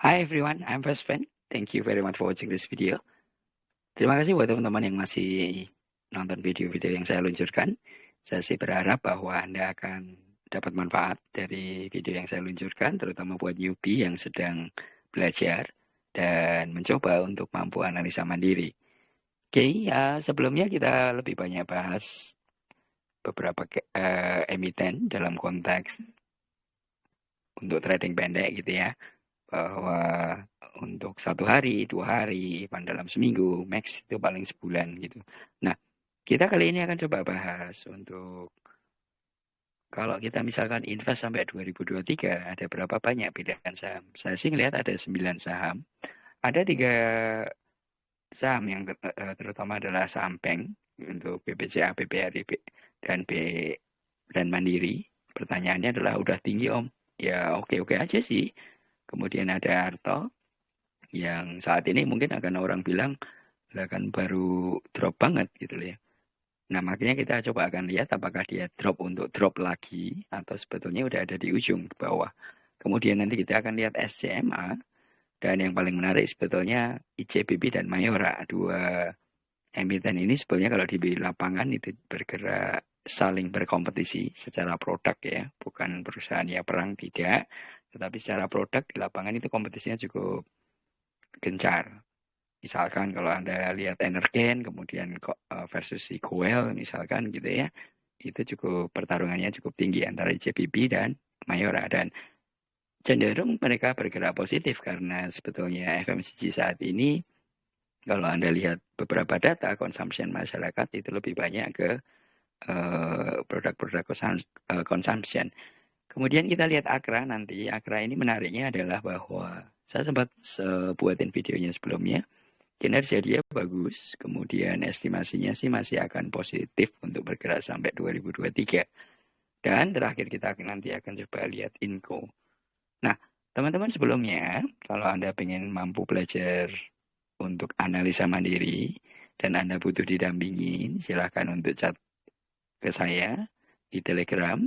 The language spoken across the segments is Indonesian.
Hi everyone, I'm Fesven. Thank you very much for watching this video. Terima kasih buat teman-teman yang masih nonton video-video yang saya luncurkan. Saya sih berharap bahwa Anda akan dapat manfaat dari video yang saya luncurkan, terutama buat newbie yang sedang belajar dan mencoba untuk mampu analisa mandiri. Oke, sebelumnya kita lebih banyak bahas beberapa emiten dalam konteks untuk trading pendek gitu ya. Bahwa untuk 1 hari, 2 hari, dalam seminggu, max itu paling sebulan gitu. Nah, kita kali ini akan coba bahas untuk kalau kita misalkan invest sampai 2023, ada berapa banyak pilihan saham? Saya sih ngelihat ada 9 saham. Ada 3 saham yang terutama adalah saham bank untuk BPCA, BPRI, dan dan Mandiri. Pertanyaannya adalah udah tinggi Om? Ya oke-oke aja sih. Kemudian ada Arto yang saat ini mungkin akan orang bilang kan baru drop banget gitu loh ya. Nah makanya kita coba akan lihat apakah dia drop untuk drop lagi atau sebetulnya udah ada di ujung ke bawah. Kemudian nanti kita akan lihat SCMA dan yang paling menarik sebetulnya ICBP dan Mayora. Dua emiten ini sebetulnya kalau di lapangan itu bergerak saling berkompetisi secara produk ya, bukan perusahaan ya perang tidak, tetapi secara produk di lapangan itu kompetisinya cukup gencar. Misalkan kalau Anda lihat Energen, kemudian versus si Goel misalkan gitu ya, itu cukup pertarungannya cukup tinggi antara ICBP dan Mayora. Dan cenderung mereka bergerak positif karena sebetulnya FMCG saat ini, kalau Anda lihat beberapa data consumption masyarakat itu lebih banyak ke produk-produk consumption. Kemudian kita lihat Akra nanti. Akra ini menariknya adalah bahwa saya sempat buatin videonya sebelumnya. Kinerja dia bagus, kemudian estimasinya sih masih akan positif untuk bergerak sampai 2023. Dan terakhir kita nanti akan coba lihat Inco. Nah, teman-teman sebelumnya, kalau Anda ingin mampu belajar untuk analisa mandiri dan Anda butuh didampingin, silahkan untuk chat ke saya di Telegram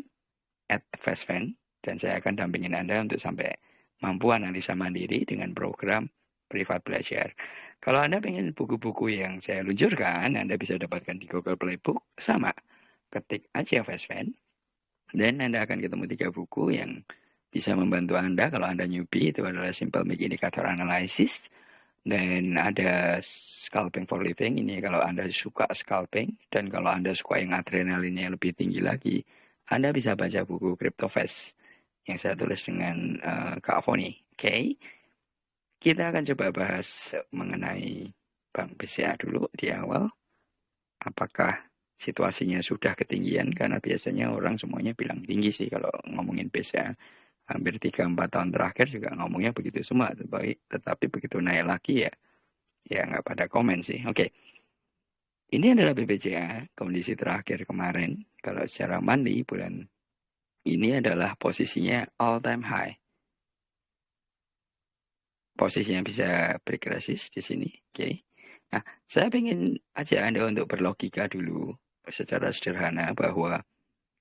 @fastfan dan saya akan dampingin Anda untuk sampai mampu analisa mandiri dengan program privat belajar. Kalau Anda pengen buku-buku yang saya luncurkan, Anda bisa dapatkan di Google Playbook. Sama, ketik aja Fastfan. Dan Anda akan ketemu 3 buku yang bisa membantu Anda. Kalau Anda newbie, itu adalah Simple Make Indicator Analysis. Dan ada Scalping for Living. Ini kalau Anda suka scalping. Dan kalau Anda suka yang adrenalinnya lebih tinggi lagi, Anda bisa baca buku CryptoFast yang saya tulis dengan Kak Foni. Oke. Kita akan coba bahas mengenai Bank BCA dulu di awal. Apakah situasinya sudah ketinggian? Karena biasanya orang semuanya bilang tinggi sih kalau ngomongin BCA. Hampir 3-4 tahun terakhir juga ngomongnya begitu semua. Tetapi begitu naik lagi ya nggak pada komen sih. Oke. Ini adalah BBCA, kondisi terakhir kemarin. Kalau secara monthly bulan ini adalah posisinya all time high. Posisinya bisa berkresis di sini. Oke. Nah, saya ingin ajak Anda untuk berlogika dulu secara sederhana bahwa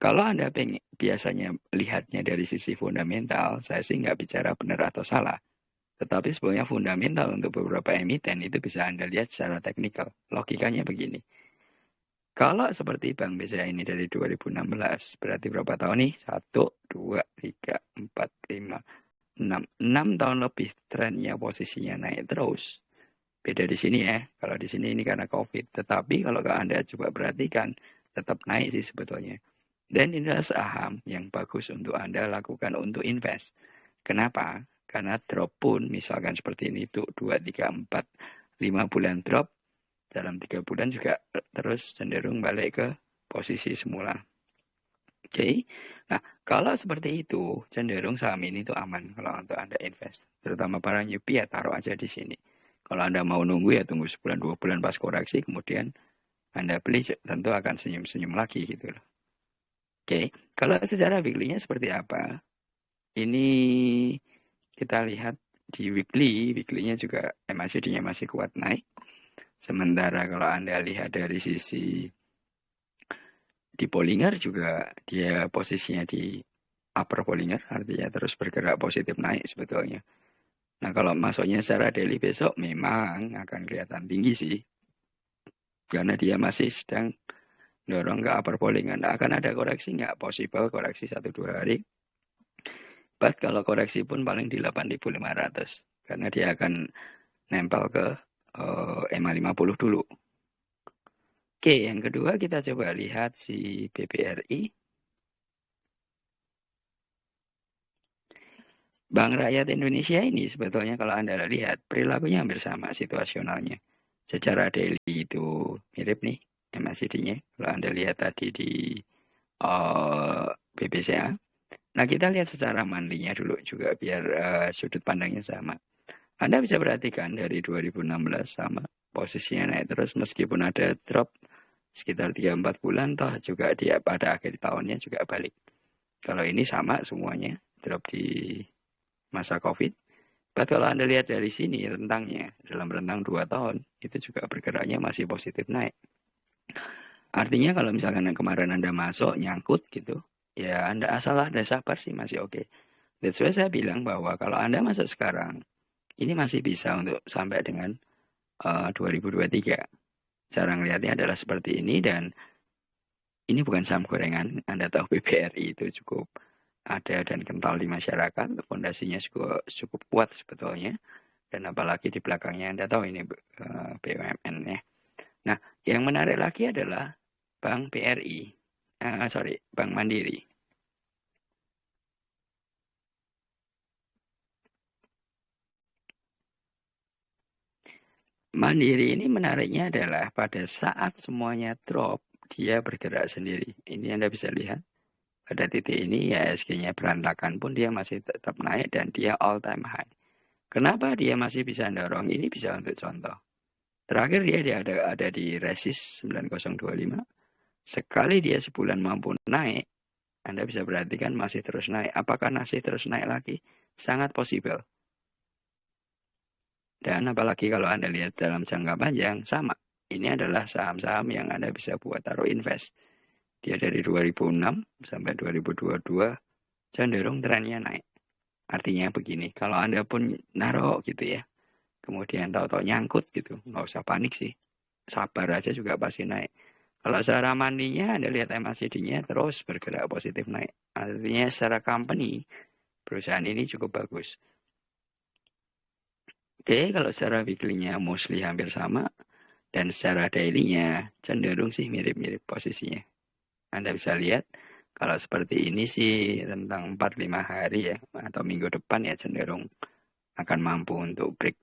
kalau Anda biasanya lihatnya dari sisi fundamental, saya sih nggak bicara benar atau salah. Tetapi sebenarnya fundamental untuk beberapa emiten itu bisa Anda lihat secara teknikal. Logikanya begini. Kalau seperti Bank BCA ini dari 2016, berarti berapa tahun nih? 1, 2, 3, 4, 5, 6. 6 tahun lebih trennya posisinya naik terus. Beda di sini ya. Kalau di sini ini karena COVID. Tetapi kalau Anda coba perhatikan, tetap naik sih sebetulnya. Dan inilah saham yang bagus untuk Anda lakukan untuk invest. Kenapa? Karena drop pun misalkan seperti ini tuh 2, 3, 4, 5 bulan drop. Dalam 3 bulan juga terus cenderung balik ke posisi semula. Oke. Nah, kalau seperti itu, cenderung saham ini tuh aman kalau untuk Anda invest. Terutama para newbie ya taruh aja di sini. Kalau Anda mau nunggu ya tunggu sebulan 2 bulan pas koreksi, kemudian Anda beli tentu akan senyum-senyum lagi gitu loh. Oke, kalau secara weekly-nya seperti apa? Ini kita lihat di weekly-nya juga MACD-nya masih kuat naik. Sementara kalau Anda lihat dari sisi di Bollinger juga dia posisinya di upper Bollinger, artinya terus bergerak positif naik sebetulnya. Nah, kalau masuknya secara daily besok memang akan kelihatan tinggi sih. Karena dia masih sedang dorong ke upper bowlingan. Akan ada koreksi nggak? Possible koreksi 1-2 hari. But kalau koreksi pun paling di 8.500. Karena dia akan nempel ke EMA 50 dulu. Oke, yang kedua kita coba lihat si BBRI. Bank Rakyat Indonesia ini sebetulnya kalau Anda lihat perilakunya hampir sama situasionalnya. Secara daily itu mirip nih MACD-nya. Kalau Anda lihat tadi di BBCA. Nah, kita lihat secara monthly-nya dulu juga biar sudut pandangnya sama. Anda bisa perhatikan dari 2016 sama posisinya naik terus meskipun ada drop sekitar 3-4 bulan toh juga dia pada akhir tahunnya juga balik. Kalau ini sama semuanya drop di masa COVID. But kalau Anda lihat dari sini rentangnya dalam rentang 2 tahun itu juga bergeraknya masih positif naik. Artinya kalau misalkan kemarin Anda masuk nyangkut gitu, ya Anda asal ada sabar sih masih oke. That's why saya bilang bahwa kalau Anda masuk sekarang, ini masih bisa untuk sampai dengan 2023. Cara ngelihatnya adalah seperti ini dan ini bukan saham gorengan. Anda tahu BBRI itu cukup ada dan kental di masyarakat, fondasinya cukup kuat sebetulnya. Dan apalagi di belakangnya Anda tahu ini BUMN ya. Nah, yang menarik lagi adalah Bank BRI, Bank Mandiri. Mandiri ini menariknya adalah pada saat semuanya drop, dia bergerak sendiri. Ini Anda bisa lihat. Pada titik ini ya IHSG-nya berantakan pun dia masih tetap naik dan dia all time high. Kenapa dia masih bisa dorong? Ini bisa untuk contoh. Terakhir dia ada di resist 9025. Sekali dia sebulan mampu naik, Anda bisa perhatikan masih terus naik. Apakah masih terus naik lagi? Sangat possible. Dan apalagi kalau Anda lihat dalam jangka panjang, sama. Ini adalah saham-saham yang Anda bisa buat taruh invest. Dia dari 2006 sampai 2022 cenderung trennya naik. Artinya begini, kalau Anda pun naruh gitu ya, kemudian tahu-tahu nyangkut gitu, nggak usah panik sih. Sabar aja juga pasti naik. Kalau secara mandinya, Anda lihat MACD-nya terus bergerak positif naik. Artinya secara company, perusahaan ini cukup bagus. Oke, kalau secara weekly-nya mostly hampir sama, dan secara daily-nya cenderung sih mirip-mirip posisinya. Anda bisa lihat, kalau seperti ini sih tentang 4-5 hari ya, atau minggu depan ya cenderung akan mampu untuk break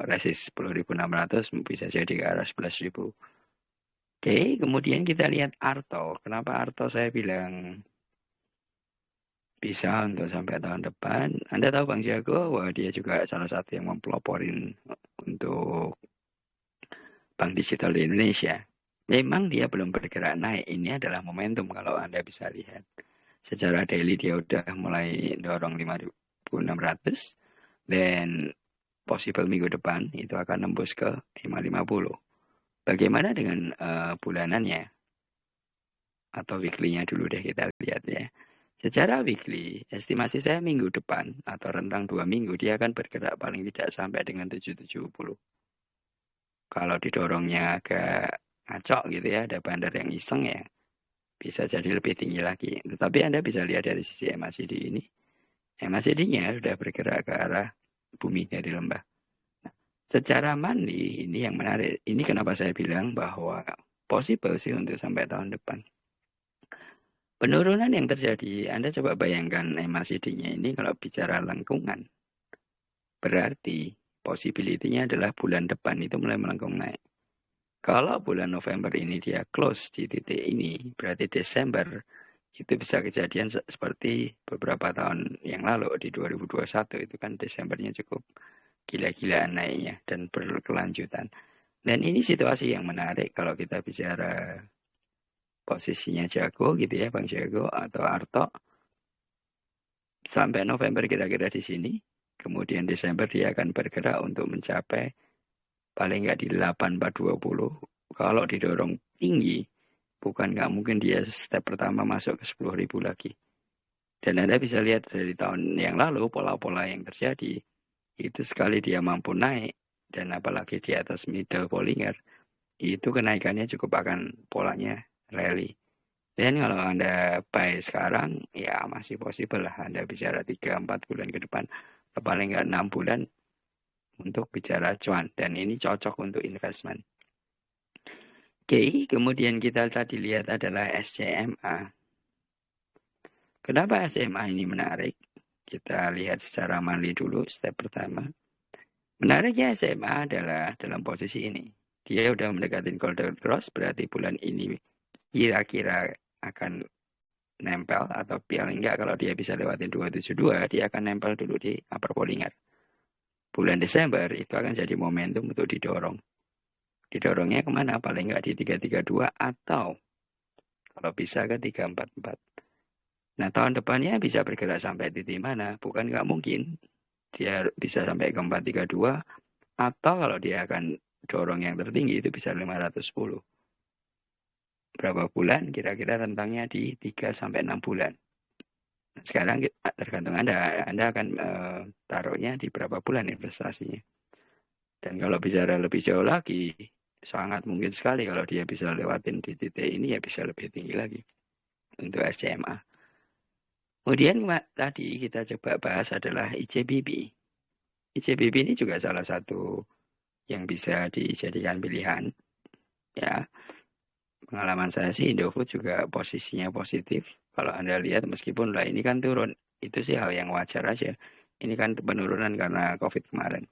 resist 10.600 bisa jadi ke arah 11.000. Oke, kemudian kita lihat Arto. Kenapa Arto saya bilang bisa untuk sampai tahun depan? Anda tahu Bang Jago, wah dia juga salah satu yang mempeloporin untuk Bank Digital di Indonesia. Memang dia belum bergerak naik. Ini adalah momentum kalau Anda bisa lihat. Secara daily dia udah mulai dorong 5.600. Dan possible minggu depan itu akan nembus ke 550. Bagaimana dengan bulanannya? Atau weekly-nya dulu deh kita lihat ya. Secara weekly, estimasi saya minggu depan atau rentang 2 minggu dia akan bergerak paling tidak sampai dengan 770. Kalau didorongnya agak ngacok gitu ya, ada bandar yang iseng ya, bisa jadi lebih tinggi lagi. Tetapi Anda bisa lihat dari sisi MACD ini, MACD-nya sudah bergerak ke arah bumi dari lembah. Nah, secara monthly, ini yang menarik. Ini kenapa saya bilang bahwa possible sih untuk sampai tahun depan. Penurunan yang terjadi, Anda coba bayangkan MACD-nya ini kalau bicara lengkungan. Berarti possibility-nya adalah bulan depan itu mulai melengkung naik. Kalau bulan November ini dia close di titik ini, berarti Desember itu bisa kejadian seperti beberapa tahun yang lalu di 2021 itu kan Desembernya cukup gila-gilaan naiknya dan berkelanjutan. Dan ini situasi yang menarik kalau kita bicara posisinya Jago gitu ya, Bang Jago atau Arto. Sampai November kira-kira di sini. Kemudian Desember dia akan bergerak untuk mencapai paling nggak di 8420. Kalau didorong tinggi, bukan nggak mungkin dia step pertama masuk ke 10.000 lagi. Dan Anda bisa lihat dari tahun yang lalu pola-pola yang terjadi. itu sekali dia mampu naik, dan apalagi di atas middle Bollinger, itu kenaikannya cukup akan polanya rally. Dan kalau Anda buy sekarang, ya masih possible lah Anda bicara 3-4 bulan ke depan, atau paling nggak 6 bulan untuk bicara cuan. Dan ini cocok untuk investment. Oke, kemudian kita tadi lihat adalah SCMA. Kenapa SCMA ini menarik? Kita lihat secara monthly dulu, step pertama. Menariknya SCMA adalah dalam posisi ini. Dia udah mendekatin golden cross, berarti bulan ini kira-kira akan nempel, atau paling enggak kalau dia bisa lewatin 272, dia akan nempel dulu di upper Bollinger. Bulan Desember itu akan jadi momentum untuk didorong. Didorongnya kemana? Paling enggak di 332 atau kalau bisa ke 344. Nah, tahun depannya bisa bergerak sampai titik mana? Bukan nggak mungkin. Dia bisa sampai ke 432, atau kalau dia akan dorong yang tertinggi itu bisa 510. Berapa bulan? Kira-kira rentangnya di 3-6 bulan. Sekarang tergantung Anda akan taruhnya di berapa bulan investasinya. Dan kalau bicara lebih jauh lagi, sangat mungkin sekali kalau dia bisa lewatin di titik ini, ya bisa lebih tinggi lagi untuk SCMA. Kemudian tadi kita coba bahas adalah ICBP. ICBP ini juga salah satu yang bisa dijadikan pilihan. Ya, pengalaman saya sih Indofood juga posisinya positif. Kalau Anda lihat meskipun lah ini kan turun, itu sih hal yang wajar aja. Ini kan penurunan karena COVID kemarin.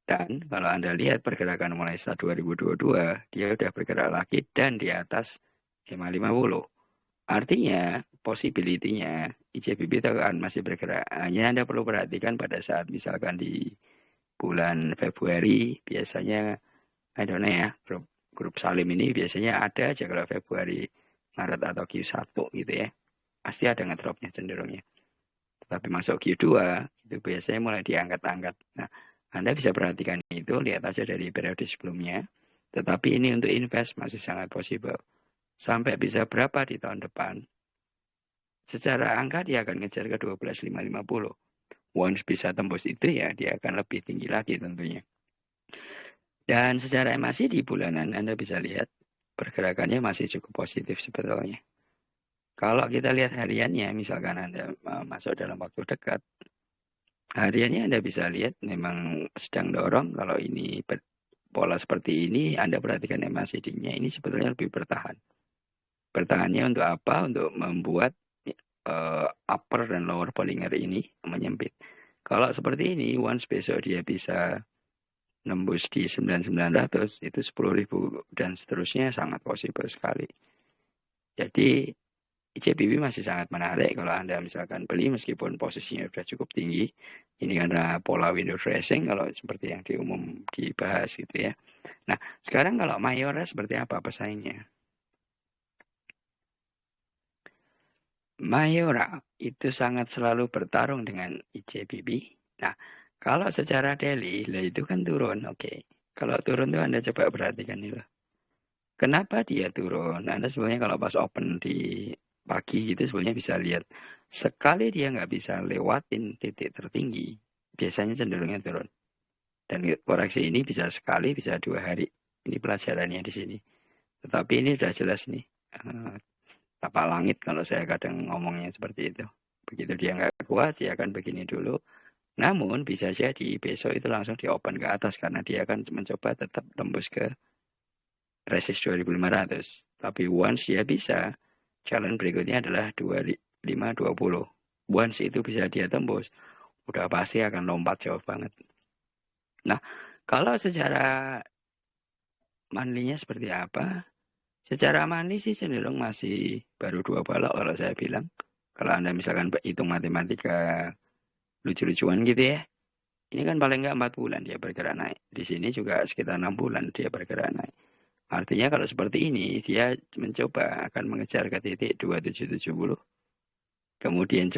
Dan kalau Anda lihat pergerakan mulai start 2022, dia udah bergerak lagi dan di atas 550. Artinya, possibility-nya ICBP itu akan masih bergerak. Hanya Anda perlu perhatikan pada saat misalkan di bulan Februari, biasanya, I don't know ya, grup Salim ini biasanya ada aja kalau Februari, Maret atau Q1 gitu ya. Pasti ada ngedropnya cenderungnya. Tapi masuk Q2, itu biasanya mulai diangkat-angkat. Nah, Anda bisa perhatikan itu, lihat aja dari periode sebelumnya. Tetapi ini untuk invest masih sangat possible. Sampai bisa berapa di tahun depan? Secara angka dia akan ngejar ke 12.550. Once bisa tembus itu ya dia akan lebih tinggi lagi tentunya. Dan secara MACD di bulanan Anda bisa lihat pergerakannya masih cukup positif sebetulnya. Kalau kita lihat hariannya, misalkan Anda masuk dalam waktu dekat, hariannya Anda bisa lihat memang sedang dorong. Kalau ini pola seperti ini, Anda perhatikan MACD-nya ini sebetulnya lebih bertahan. Bertahannya untuk apa? Untuk membuat upper dan lower Bollinger ini menyempit. Kalau seperti ini, once besok dia bisa nembus di 9.900, itu 10.000 dan seterusnya sangat possible sekali. Jadi ICBP masih sangat menarik kalau Anda misalkan beli meskipun posisinya sudah cukup tinggi. Ini karena pola window dressing kalau seperti yang diumum dibahas gitu ya. Nah, sekarang kalau Mayora seperti apa pesaingnya? Mayora itu sangat selalu bertarung dengan ICBP. Nah, kalau secara daily, lah itu kan turun, oke. Kalau turun tuh Anda coba perhatikan itu. Kenapa dia turun? Anda sebenarnya kalau pas open di pagi itu sebenarnya bisa lihat. Sekali dia nggak bisa lewatin titik tertinggi, biasanya cenderungnya turun. Dan koreksi ini bisa sekali, bisa 2 hari. Ini pelajarannya di sini. Tetapi ini sudah jelas nih. Tapak langit kalau saya kadang ngomongnya seperti itu. Begitu dia nggak kuat, dia akan begini dulu. Namun bisa jadi besok itu langsung di open ke atas karena dia akan mencoba tetap tembus ke resist 2500. Tapi once dia bisa, challenge berikutnya adalah 2520. Once itu bisa dia tembus, udah pasti akan lompat jauh banget. Nah, kalau secara monthly-nya seperti apa? Secara monthly sih cenderung masih baru 2 balok kalau saya bilang. Kalau Anda misalkan hitung matematika lucu-lucuan gitu ya. Ini kan paling nggak 4 bulan dia bergerak naik. Di sini juga sekitar 6 bulan dia bergerak naik. Artinya kalau seperti ini, dia mencoba akan mengejar ke titik 2770. Kemudian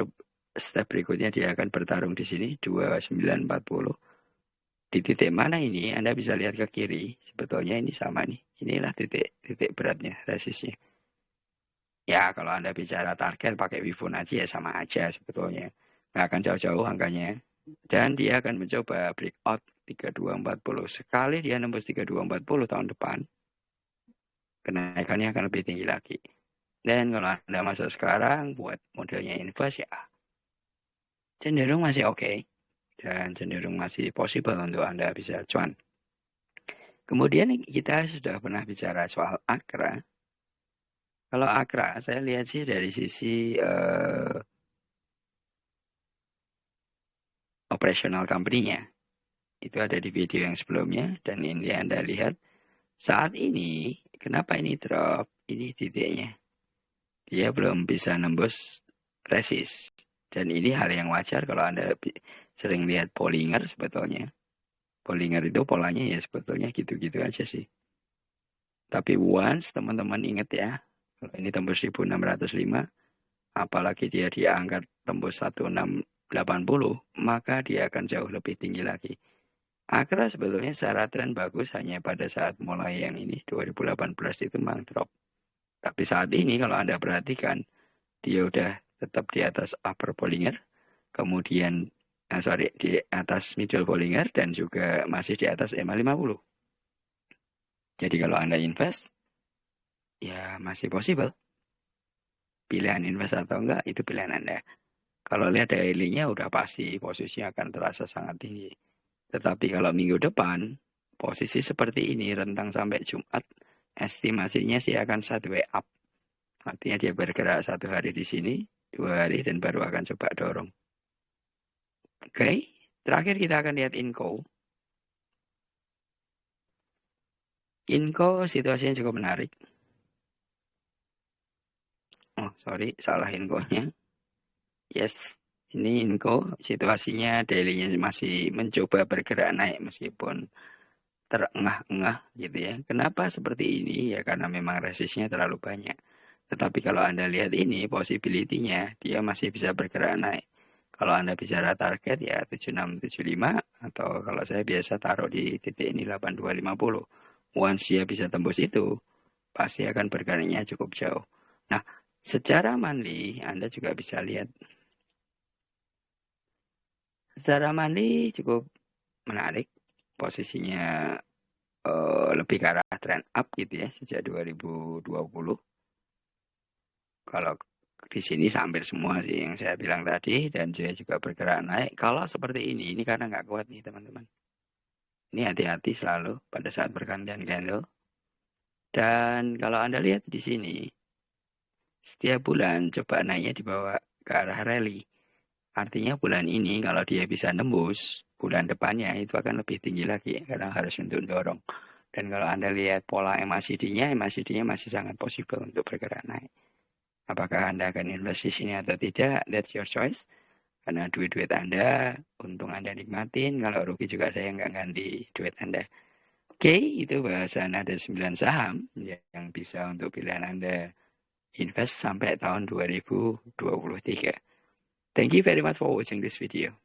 step berikutnya dia akan bertarung di sini, 2940. Di titik mana ini, Anda bisa lihat ke kiri. Sebetulnya ini sama nih. Inilah titik beratnya, resistnya. Ya, kalau Anda bicara target pakai Fibonacci ya sama aja sebetulnya. Nggak akan jauh-jauh angkanya. Dan dia akan mencoba breakout 3240. Sekali dia nembus 3240 tahun depan, kenaikannya akan lebih tinggi lagi. Dan kalau Anda masuk sekarang buat modelnya invest ya cenderung masih oke. Dan cenderung masih possible untuk Anda bisa cuan. Kemudian kita sudah pernah bicara soal Akra. Kalau Akra, saya lihat sih dari sisi operational company-nya. Itu ada di video yang sebelumnya. Dan ini Anda lihat. Saat ini, kenapa ini drop? Ini titiknya. Dia belum bisa nembus resist. Dan ini hal yang wajar kalau Anda sering lihat Bollinger sebetulnya. Bollinger itu polanya ya sebetulnya gitu-gitu aja sih. Tapi once teman-teman ingat ya, kalau ini tembus 1605, apalagi dia diangkat tembus 1680, maka dia akan jauh lebih tinggi lagi. Akra sebetulnya secara tren bagus hanya pada saat mulai yang ini 2018 itu memang drop. Tapi saat ini kalau Anda perhatikan, dia udah tetap di atas upper Bollinger, kemudian di atas middle Bollinger dan juga masih di atas EMA 50. Jadi kalau Anda invest, ya masih possible. Pilihan invest atau enggak, itu pilihan Anda. Kalau lihat daily-nya udah pasti posisinya akan terasa sangat tinggi. Tetapi kalau minggu depan, posisi seperti ini rentang sampai Jumat, estimasinya sih akan sideways up. Artinya dia bergerak 1 hari di sini, 2 hari, dan baru akan coba dorong. Oke, terakhir kita akan lihat Inco. Inco situasinya cukup menarik. Oh, sorry, salah Inco-nya. Yes, ini Inco situasinya daily-nya masih mencoba bergerak naik meskipun terengah-engah gitu ya. Kenapa seperti ini? Ya karena memang resistnya terlalu banyak. Tetapi kalau Anda lihat ini, possibility-nya dia masih bisa bergerak naik. Kalau Anda bicara target ya 7675 atau kalau saya biasa taruh di titik ini 8250. Once dia bisa tembus itu, pasti akan bergeraknya cukup jauh. Nah, secara monthly Anda juga bisa lihat. Secara monthly cukup menarik. Posisinya lebih ke arah trend up gitu ya sejak 2020. Kalau di sini hampir semua sih yang saya bilang tadi dan dia juga bergerak naik. Kalau seperti ini karena nggak kuat nih teman-teman. Ini hati-hati selalu pada saat pergantian candle. Dan kalau Anda lihat di sini, setiap bulan coba naiknya dibawa ke arah rally. Artinya bulan ini kalau dia bisa nembus, bulan depannya itu akan lebih tinggi lagi karena harus untuk dorong. Dan kalau Anda lihat pola MACD-nya masih sangat possible untuk bergerak naik. Apakah Anda akan invest di sini atau tidak, that's your choice. Karena duit-duit Anda, untung Anda nikmatin, kalau rugi juga saya nggak ganti duit Anda. Oke, itu bahasan ada 9 saham yang bisa untuk pilihan Anda invest sampai tahun 2023. Thank you very much for watching this video.